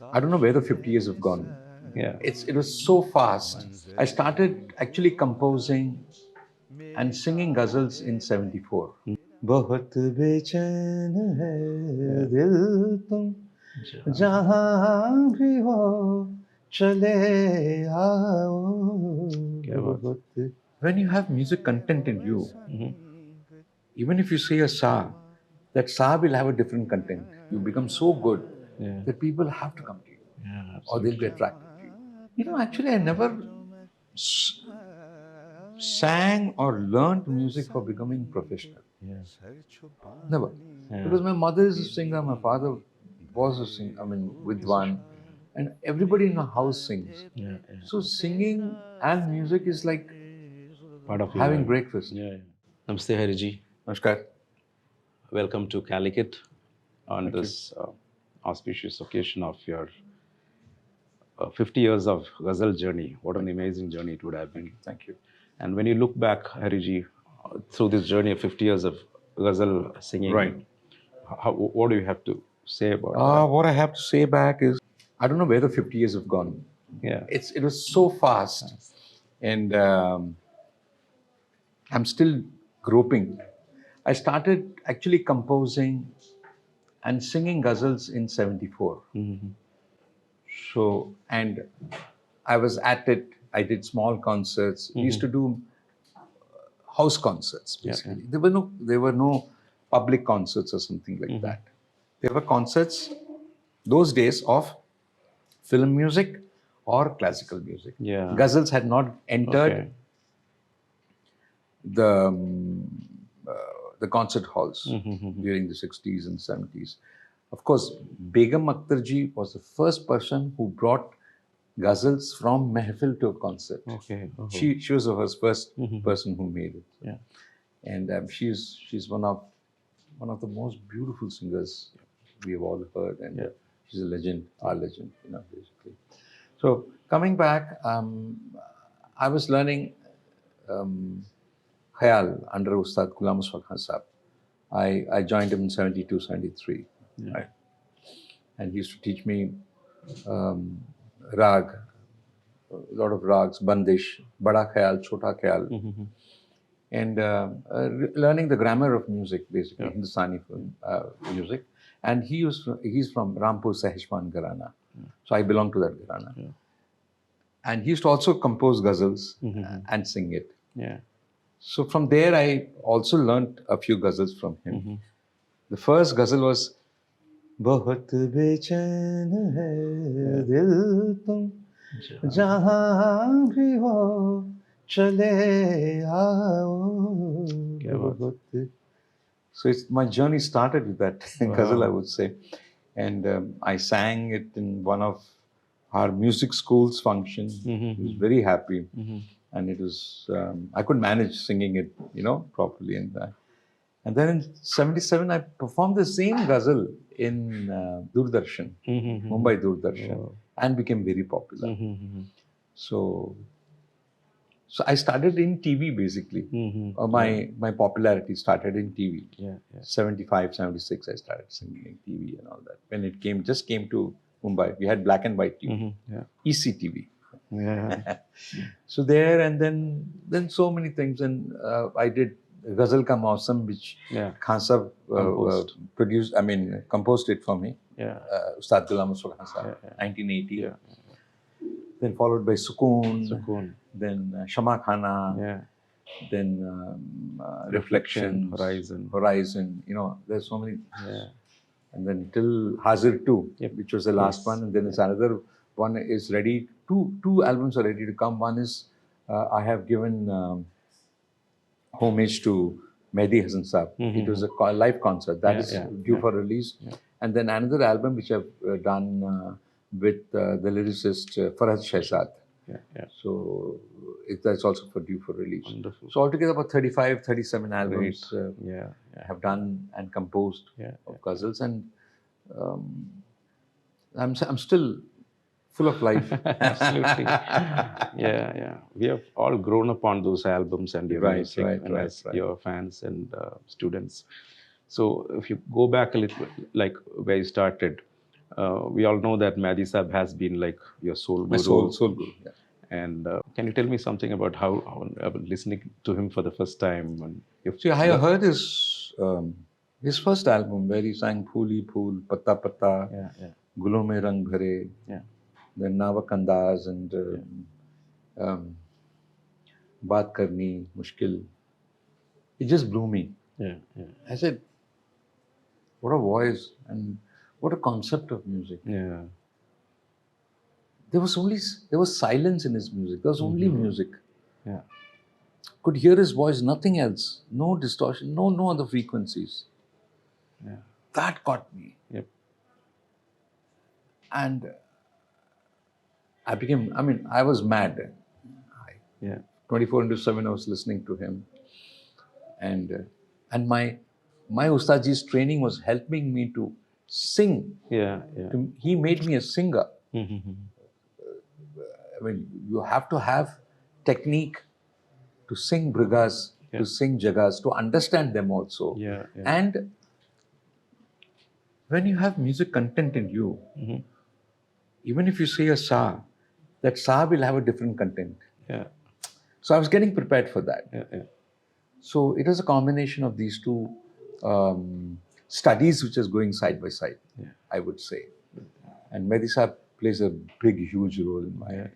I don't know where the 50 years have gone. Yeah. It was so fast. I started actually composing and singing ghazals in 74. बहुत बेचैन है दिल तुम जहाँ भी हो चले आओ. When you have music content in you, even if you say a sa, that sa will have a different content. You become so good that people have to come to you, or they'll be attracted to you. You know, actually, I never sang or learned music for becoming professional. Never. Because my mother is a singer, my father was a singer, Vidwan, and everybody in the house sings. So singing and music is like part of having breakfast. Namaste, Hariji. Namaskar. Welcome to Calicut on this auspicious occasion of your 50 years of ghazal journey. What an amazing journey it would have been. Thank you. And when you look back, Hariji, through this journey of 50 years of ghazal singing, what do you have to say about that? What I have to say back is, I don't know where the 50 years have gone. It was so fast. And I'm still groping. I started actually composing and singing ghazals in 74. So, and I was at it. I did small concerts. We used to do house concerts, basically. There were no public concerts or something like that. There were concerts those days of film music or classical music. Ghazals had not entered the concert halls during the 60s and 70s. Of course, Begum Akhtar ji was the first person who brought ghazals from Mehfil to a concert. She was the first person who made it. And she's one of the most beautiful singers we have all heard, and she's a legend, our legend, basically. So coming back, I was learning Khayal under 𝗬𝗵𝗲 𝗠𝗹. I joined him in 72, 73. Right? And he used to teach me rag, a lot of rags, bandish, bada khayal, chota khayal, and learning the grammar of music, basically, Hindustani music. And he's from Rampur Sahajpan Gharana. So I belong to that Gharana. And he used to also compose ghazals and sing it. So from there, I also learned a few ghazals from him. The first ghazal was बहुत बेचैन है दिल तुम जहाँ भी हो चले आओ. So my journey started with that ghazal, I would say. And I sang it in one of our music school's functions. I was very happy. And it was, I could manage singing it, properly. And then in 77, I performed the same ghazal in Doordarshan, Mumbai Doordarshan, and became very popular. So I started in TV, basically. My popularity started in TV. 75, 76, I started singing in TV and all that. When it just came to Mumbai, we had black and white TV, ECTV. So there, and then so many things. And I did 𝗬𝗏 𝗪𝗀, which Khan Sahab composed it for me. 𝗬𝗏 𝗪𝗀, 1980. Then followed by Sukoon, then Shama Khana, then Reflection, Horizon. There's so many. And then till Hazir 2, which was the last one. And then there's another one is ready. Two albums are ready to come. One is I have given homage to Mehdi Hasan Sahab. It was a live concert that is due for release. And then another album which I've done with the lyricist Farhad Shehzad. So that's also due for release. Wonderful. So altogether about 35, 37 albums I have done and composed of ghazals, and I'm still full of life. Absolutely. We have all grown up on those albums and your music, as your fans and students. So if you go back a little, like where you started, We all know that Mphaji Sahib has been like your soul My guru. soul guru. Yeah. And can you tell me something about how listening to him for the first time? And See, I heard his first album where he sang Phooli Phool, Patta Patta, Gulon Mein Rang Bhare, then Navak Andaz and Baat Karni Mushkil. It just blew me. I said, what a voice and what a concept of music. There was silence in his music. There was only music. Could hear his voice, nothing else. No distortion, no other frequencies. That got me. And I was mad. 24/7 I was listening to him. And my Ustadji's training was helping me to sing. He made me a singer. I mean, you have to have technique to sing brigas, to sing jagas, to understand them also. And when you have music content in you, even if you say a sa, that sa will have a different content. So I was getting prepared for that. So it was a combination of these two studies which is going side by side, I would say. And Mphaji Sahib plays a big, huge role in my...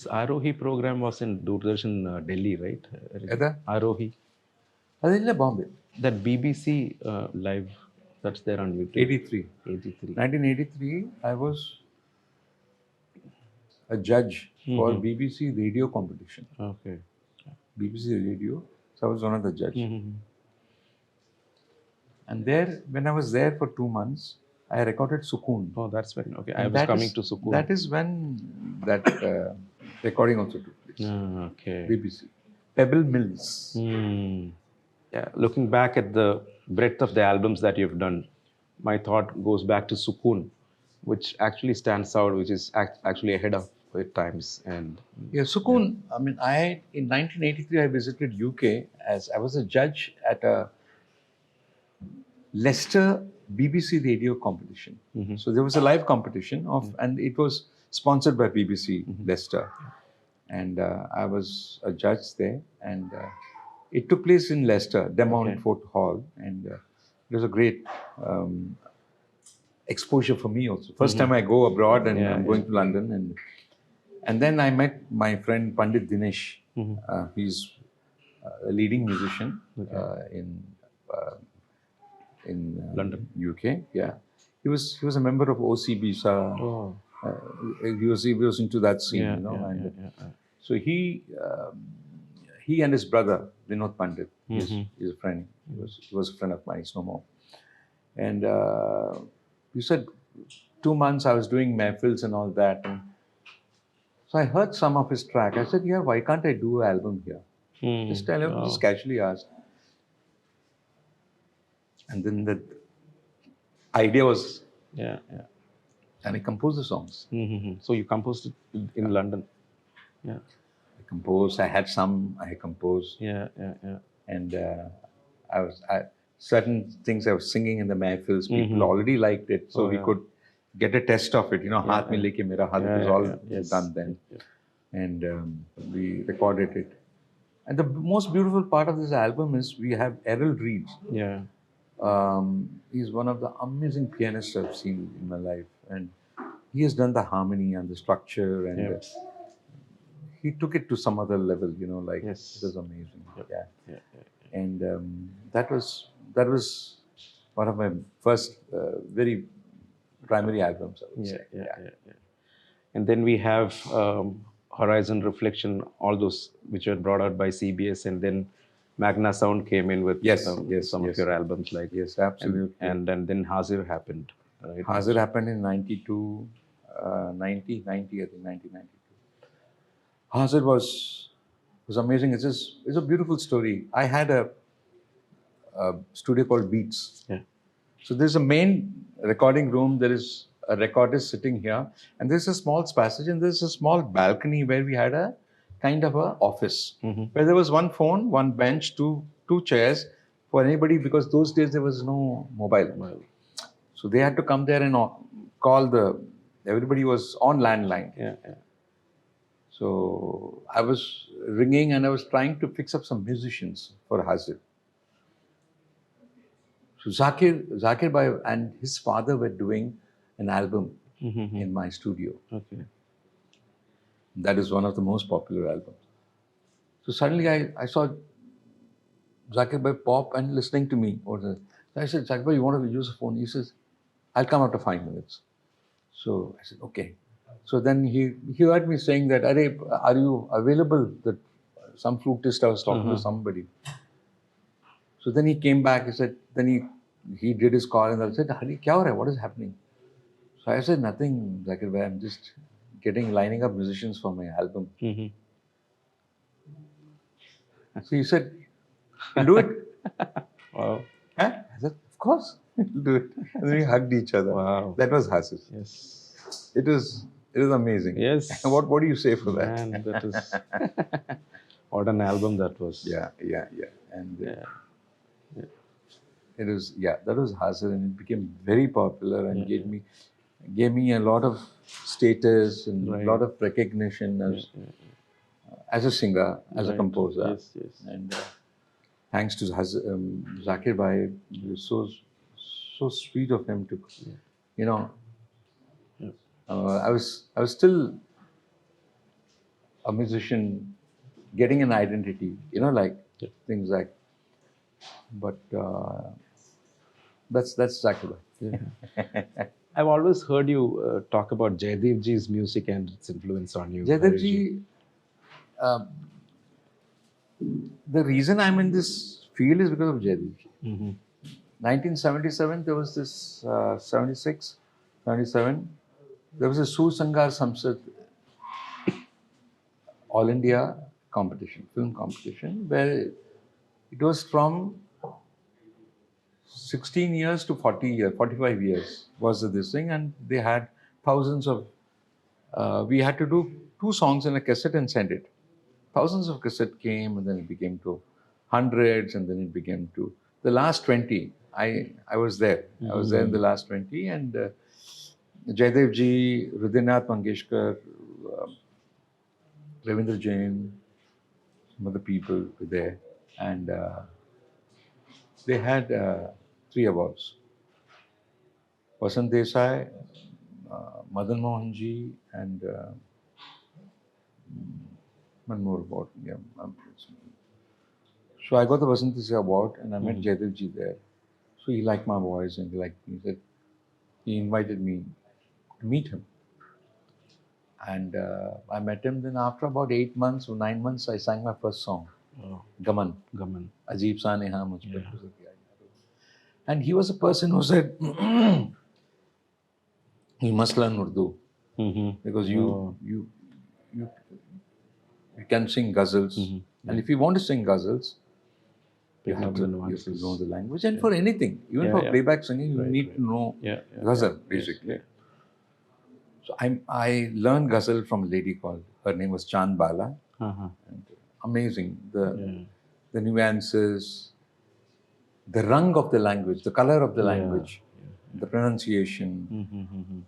Aarohi program was in Doordarshan, Delhi, right? Eda? Aarohi. Adilla Bombay. That BBC live, that's there on YouTube. 83. 1983, I was a judge for BBC radio competition. BBC radio. So I was one of the judges. And there, when I was there for 2 months, I recorded Sukoon. Oh, that's when, I was coming to Sukoon. That is when that recording also took place. BBC. Pebble Mills. Looking back at the breadth of the albums that you've done, my thought goes back to Sukoon, which actually stands out, which is actually ahead of its times. And Sukoon. I mean, in 1983 I visited UK as I was a judge at a Leicester BBC radio competition. So there was a live competition and it was sponsored by BBC Leicester. And I was a judge there, and it took place in Leicester, Demount Fort Hall, and it was a great exposure for me also. First time I go abroad, and I'm going to London, and then I met my friend Pandit Dinesh. He's a leading musician in London, UK. He was a member of OCB. He was into that scene, and so he and his brother Vinod Pandit, he's a friend. He was a friend of mine. He's no more. And you said 2 months I was doing mehfils and all that, and so I heard some of his track. I said, why can't I do an album here? Just tell him, just casually asked. And then the idea was, and I composed the songs. So you composed it in London? I composed. I had some. I composed. And certain things I was singing in the mehfils. People already liked it, so we could get a test of it. Haath mein leke mera haath was all done then, and we recorded it. And the most beautiful part of this album is we have Errol Reed. He's one of the amazing pianists I've seen in my life, and he has done the harmony and the structure, and he took it to some other level. It was amazing. And that was one of my first very primary albums, I would say. And then we have Horizon, Reflection, all those which were brought out by CBS, and then Magna Sound came in with some of your albums, like absolutely. And then Hazir happened. Right? Hazir happened in 92, 90, I think 1992. Hazir was amazing. It's a beautiful story. I had a studio called Beats. So there's a main recording room. There is a recordist sitting here, and there's a small passage, and there's a small balcony where we had a kind of a office where there was one phone, one bench, two chairs for anybody, because those days there was no mobile. So they had to come there and call everybody was on landline. Yeah, yeah. So I was ringing and I was trying to fix up some musicians for Hazir. So Zakir Bhai and his father were doing an album in my studio. Okay. That is one of the most popular albums. So suddenly I saw Zakir Bhai pop and listening to me. So I said, Zakir Bhai, you want to use a phone? He says, I'll come after 5 minutes. So I said, okay. So then he heard me saying that, are you available? That some flutist, I was talking to somebody. So then he came back, he said, then he did his call and I said, Hari, kya ho raha hai? What is happening? So I said, nothing, Zakir Bhai, I'm just lining up musicians for my album. So he said, you'll do it? Wow. Huh? I said, of course, we'll do it. And then we hugged each other. Wow. That was Hazir. Yes. It was amazing. Yes. What do you say for that? Man, that is... what an album that was. Yeah. And it was, that was Hazir, and it became very popular and gave me a lot of status and a lot of recognition as a singer, as a composer. Yes, yes. And thanks to Zakir Bhai, it was so sweet of him to, you know, I was still a musician, getting an identity, you know, like things like, but that's Zakir Bhai. Yeah. I've always heard you talk about Jaydev ji's music and its influence on you. Jaydev ji, the reason I'm in this field is because of Jaydev ji. 1977, there was this 76, 77, there was a Susangar Samsad All India competition, film competition, where it was from 16 years to 45 years was this thing, and they had thousands of, we had to do 2 songs in a cassette and send it. Thousands of cassette came, and then it became to hundreds, and then it became to the last 20. I was there. I was there in the last 20, and Jaydev ji, 𝗳𝗵𝗲 Mangeshkar, Ravindra Jain, some other people were there, and they had 3 awards. Vasant Desai, Madan Mohan ji, and one more award. Yeah, so I got the Vasant Desai award, and I met Jaydev ji there. So he liked my voice, and he liked me. He invited me to meet him. And I met him. Then after about 8 months or 9 months, I sang my first song, Gaman. 𝗬𝗓𝗓 मुझ पे। And he was a person who said, you must learn Urdu because you can sing ghazals. And if you want to sing ghazals, you have to know the language. And for anything, even for playback singing, you need to know ghazal, basically. So I learned ghazal from a lady called, her name was Chand Bala. And amazing, the nuances, the rung of the language, the color of the language, the pronunciation,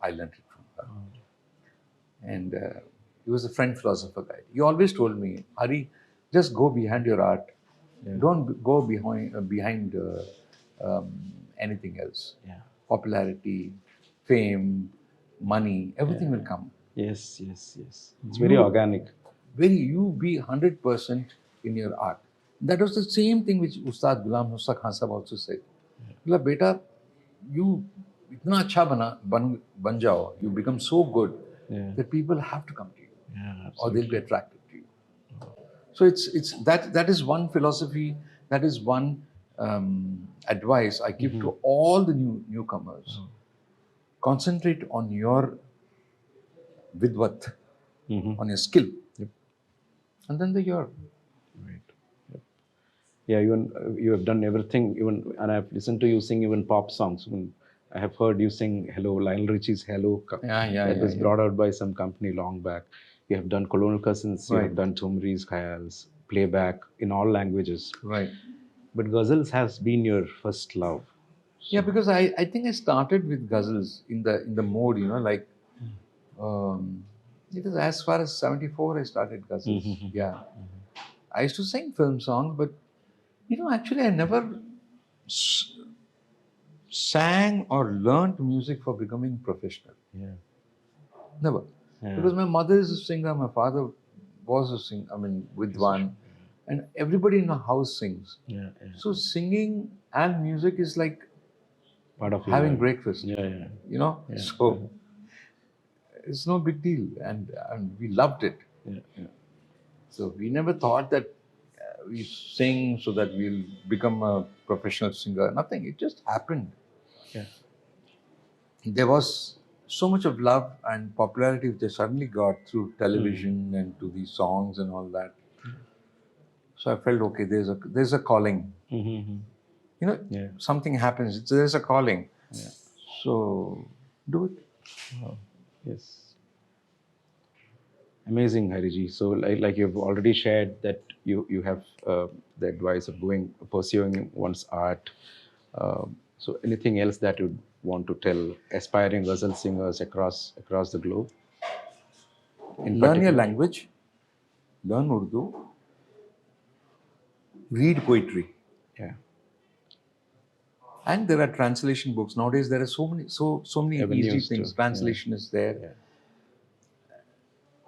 I learned it from her. And he was a French philosopher guy. He always told me, Hari, just go behind your art. Don't go behind anything else. Popularity, fame, money, everything will come. Yes. It's very organic. You be 100% in your art. That was the same thing which Ustad 𝗵𝗵𝗀 𝗂𝗪 also said. Like, beta, you itna acha ban jao, you become so good that people have to come to you, or they'll be attracted to you. So it's that is one philosophy, that is one advice I give to all the newcomers. Concentrate on your vidvat, on your skill, and then you're. Yeah, you have done everything. And I've listened to you sing even pop songs. I have heard you sing Hello, Lionel Richie's Hello. That was brought out by some company long back. You have done colonial cousins. You have done 𝗬𝗵𝗲 𝗂𝗪𝗏, playback in all languages. Right. But ghazals has been your first love. Yeah, because I think I started with ghazals in the mode, like it is as far as 74 I started ghazals. Yeah. I used to sing film songs, but actually I never s- sang or learned music for becoming professional. Yeah. Never. Yeah. Because my mother is a singer, my father was a singer, with one, and everybody in the house sings. Yeah. So singing and music is like Part of having life. breakfast. Yeah. So it's no big deal, and we loved it. Yeah. So we never thought that we sing so that we'll become a professional singer. Nothing. It just happened. Yeah. There was so much of love and popularity which I suddenly got through television and to these songs and all that. So I felt, okay, there's a calling. Yeah. Something happens. There's a calling. Yeah. So do it. Wow. Yes. Amazing, Hariji. So, like you've already shared that you have the advice of pursuing one's art. So, anything else that you'd want to tell aspiring ghazal singers across the globe? Learn your language. Learn Urdu. Read poetry. Yeah. And there are translation books. Nowadays there are so many easy things. Translation is there. Yeah.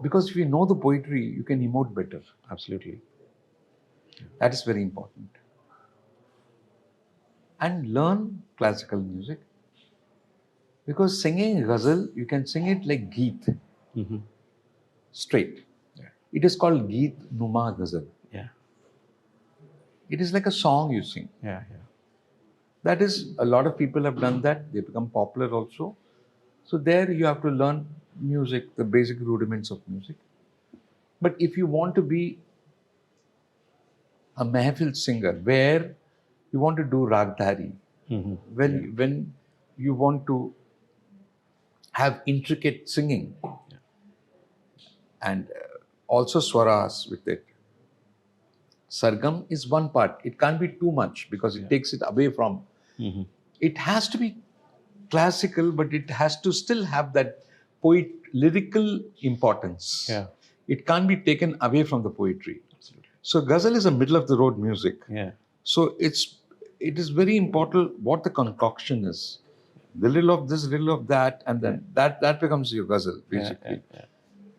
Because if you know the poetry, you can emote better. Absolutely. That is very important. And learn classical music. Because singing ghazal, you can sing it like Geet. Straight. Yeah. It is called 𝗳𝗵𝗲 ghazal. Yeah. It is like a song you sing. Yeah. That is, a lot of people have done that. They become popular also. So there you have to learn music, the basic rudiments of music. But if you want to be a mehfil singer, where you want to do ragdhari, when you want to have intricate singing, and also swaras with it. Sargam is one part. It can't be too much because it takes it away from. It has to be classical, but it has to still have that lyrical importance. Yeah. It can't be taken away from the poetry. Absolutely. So ghazal is a middle of the road music. Yeah. So it is very important what the concoction is. The little of this, little of that, and then that becomes your ghazal, basically. Yeah.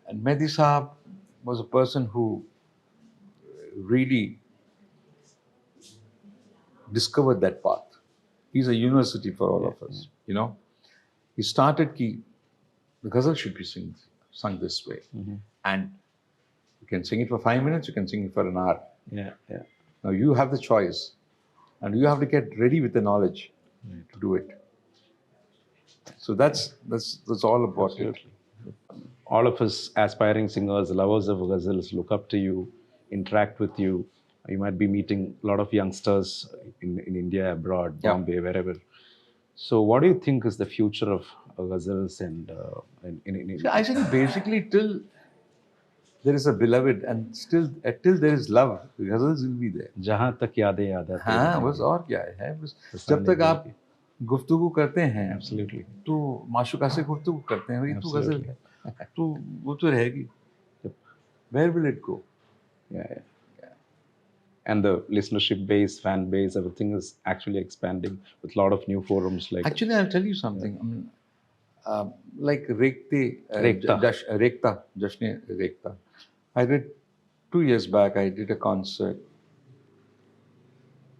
And Mehdi Sahab was a person who really discovered that path. He's a university for all of us, He started the ghazal should be sung this way. And you can sing it for 5 minutes, you can sing it for an hour. Yeah. Now you have the choice, and you have to get ready with the knowledge to do it. So that's all about it. All of us aspiring singers, lovers of ghazals, look up to you, interact with you. You might be meeting a lot of youngsters in India, abroad, Bombay, wherever. So what do you think is the future of ghazals and in India? I think basically till there is a beloved and till there is love, ghazals will be there. जहाँ तक यादें याद आती हैं. हाँ, बस और क्या है बस जब तक आप गुफ्तगू करते हैं, Absolutely. तो माशूका से गुफ्तगू करते हैं, ये तो गजल है, तो वो तो रहेगी. Where will it go? Yeah. And the listenership base, fan base, everything is actually expanding with a lot of new forums. Actually, I'll tell you something. Like Rekhta. Jashne Rekhta. I did 2 years back. I did a concert.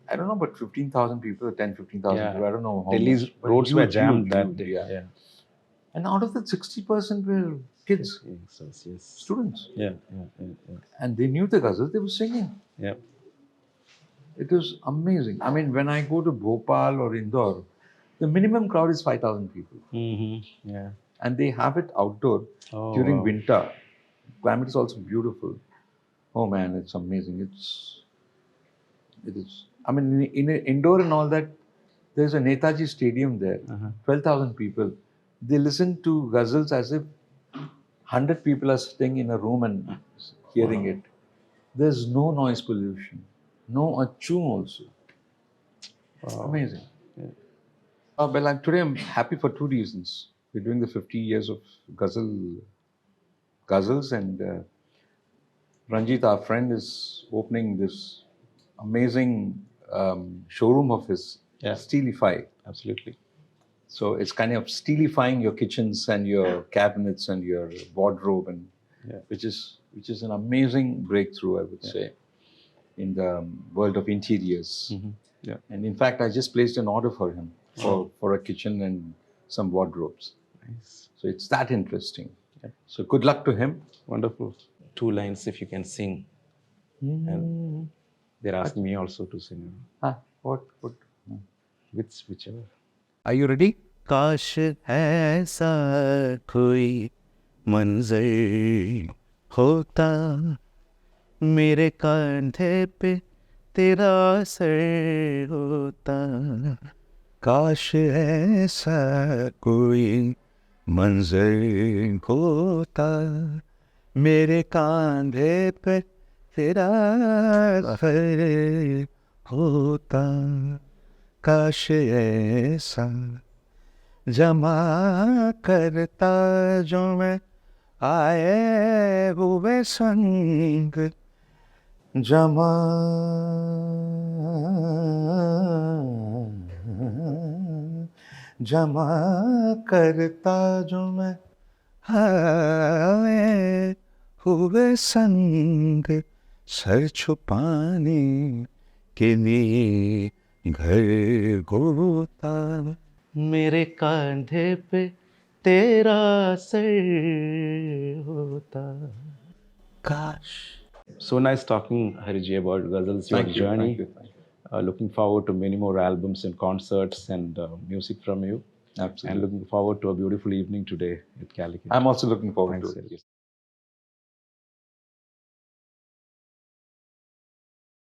I don't know, but 15,000 people, 15,000 people. I don't know how Delhi's much, roads were jammed huge, that day. Yeah. And out of that, 60% were kids, Yes. students. Yeah. And they knew the ghazal. They were singing. Yeah. It was amazing. I mean, when I go to Bhopal or Indore, the minimum crowd is 5,000 people. Yeah. And they have it outdoor during winter. Climate is also beautiful. Oh man, it's amazing. It is. I mean, in indoor and all that, there's a Netaji Stadium there. 12,000 people. They listen to ghazals as if 100 people are sitting in a room and hearing it. There's no noise pollution. No achoo also. Amazing. Yeah. Well, today I'm happy for two reasons. We're doing the 50 years of ghazals, and Ranjit, our friend, is opening this amazing showroom of his, 𝗬𝗵𝗲. Absolutely. So it's kind of 𝗬𝗵𝗲ing your kitchens and your cabinets and your wardrobe, and which is an amazing breakthrough, I would say, in the world of interiors. Yeah. And in fact, I just placed an order for him for a kitchen and some wardrobes. Nice. So it's that interesting. So good luck to him. Wonderful. 2 lines if you can sing. And they're asking me also to sing. What? Whichever. Are you ready? काश ऐसा कोई मंजर होता मेरे कंधे पे तेरा sir होता काश ऐसा कोई मंजर होता मेरे कंधे पे तेरा सर होता काश ऐसा जमा करता जो मैं आए हुए संग जमा करता जो मैं आए हुए संग सर छुपाने के लिए घर होता मेरे कंधे पे तेरा सर होता काश. So nice talking, 𝗬𝗍, about ghazals, your journey. Thank you. Looking forward to many more albums and concerts and music from you. Absolutely. And looking forward to a beautiful evening today at Calicut. I'm also looking forward to it. Thanks.